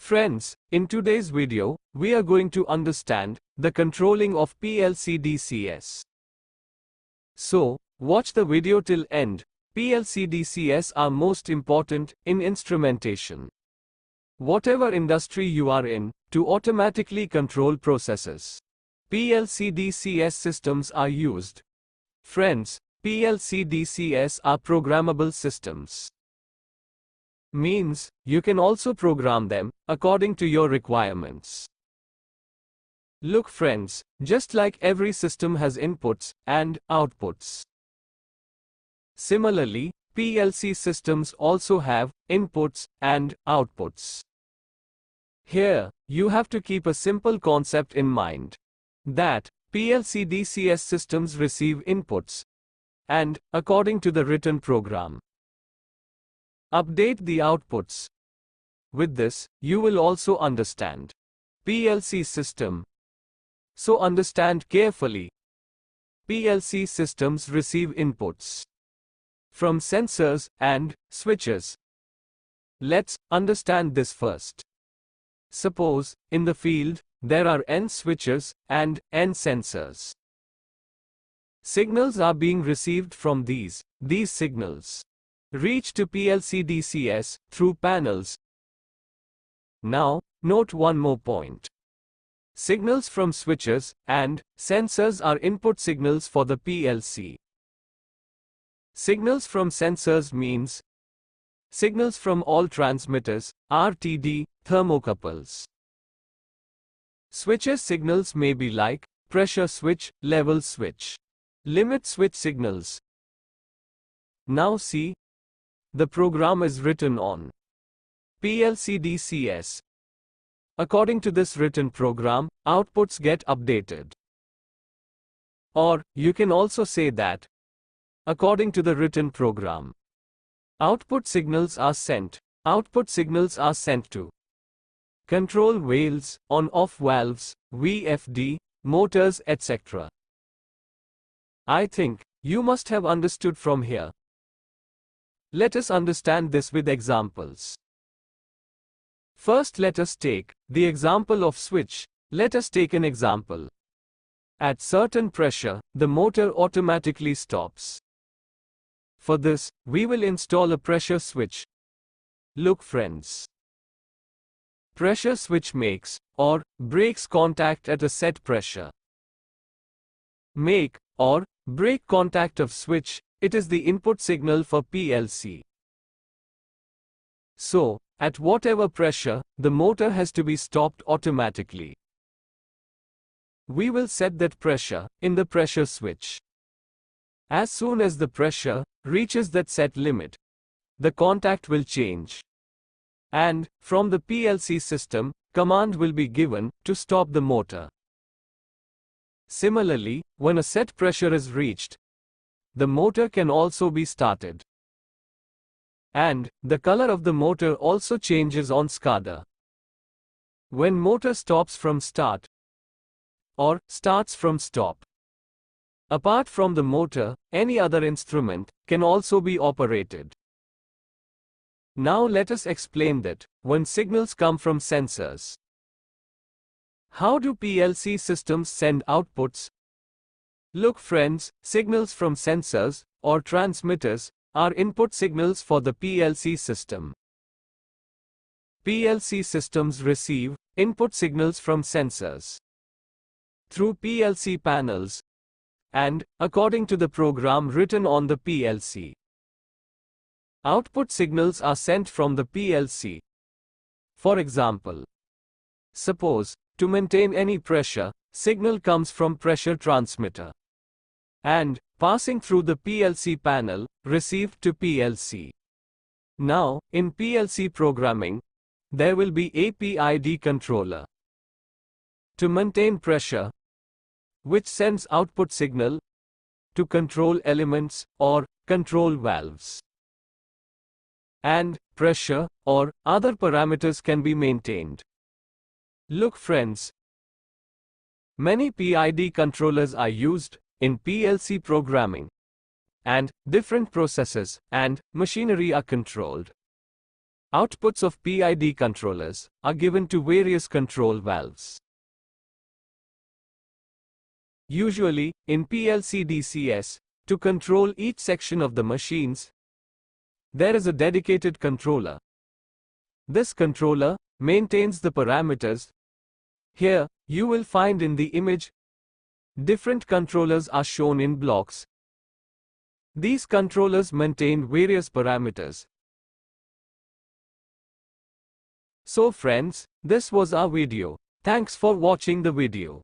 Friends, in today's video, we are going to understand the controlling of PLC DCS. So, watch the video till end. PLC DCS are most important in instrumentation. Whatever industry you are in, to automatically control processes, PLC DCS systems are used. Friends, PLC DCS are programmable systems. Means, you can also program them according to your requirements. Look friends, just like every system has inputs and outputs. Similarly, PLC systems also have inputs and outputs. Here, you have to keep a simple concept in mind. That, PLC DCS systems receive inputs and, according to the written program, update the outputs. With this, you will also understand PLC system. So understand carefully. PLC systems receive inputs from sensors and switches. Let's understand this first. Suppose, in the field, there are N switches and N sensors. Signals are being received from these signals reach to PLC DCS through panels. Now, note one more point. Signals from switches and sensors are input signals for the PLC. Signals from sensors means signals from all transmitters, RTD, thermocouples. Switches signals may be like pressure switch, level switch, limit switch signals. Now see, the program is written on PLC DCS. According to this written program, outputs get updated. Or, you can also say that, according to the written program, output signals are sent. Output signals are sent to control wheels, on-off valves, VFD, motors, etc. I think you must have understood from here. Let us understand this with examples. First, let us take the example of switch. Let us take an example. At certain pressure, the motor automatically stops. For this, we will install a pressure switch. Look friends. Pressure switch makes or breaks contact at a set pressure. Make or break contact of switch, it is the input signal for PLC. So, at whatever pressure, the motor has to be stopped automatically. We will set that pressure in the pressure switch. As soon as the pressure reaches that set limit, the contact will change. And, from the PLC system, command will be given to stop the motor. Similarly, when a set pressure is reached, the motor can also be started. And, the color of the motor also changes on SCADA. When motor stops from start, or starts from stop. Apart from the motor, any other instrument can also be operated. Now let us explain that, when signals come from sensors. How do PLC systems send outputs? Look friends, signals from sensors, or transmitters, are input signals for the PLC system. PLC systems receive input signals from sensors through PLC panels and, according to the program written on the PLC. Output signals are sent from the PLC. For example, suppose, to maintain any pressure, signal comes from pressure transmitter and, passing through the PLC panel, received to PLC. Now, in PLC programming, there will be a PID controller to maintain pressure, which sends output signal to control elements or control valves. And, pressure or other parameters can be maintained. Look friends, many PID controllers are used in PLC programming, and different processes and machinery are controlled. Outputs of PID controllers are given to various control valves. Usually, in PLC DCS, to control each section of the machines, there is a dedicated controller. This controller maintains the parameters. Here, you will find in the image, different controllers are shown in blocks. These controllers maintain various parameters. So friends, this was our video. Thanks for watching the video.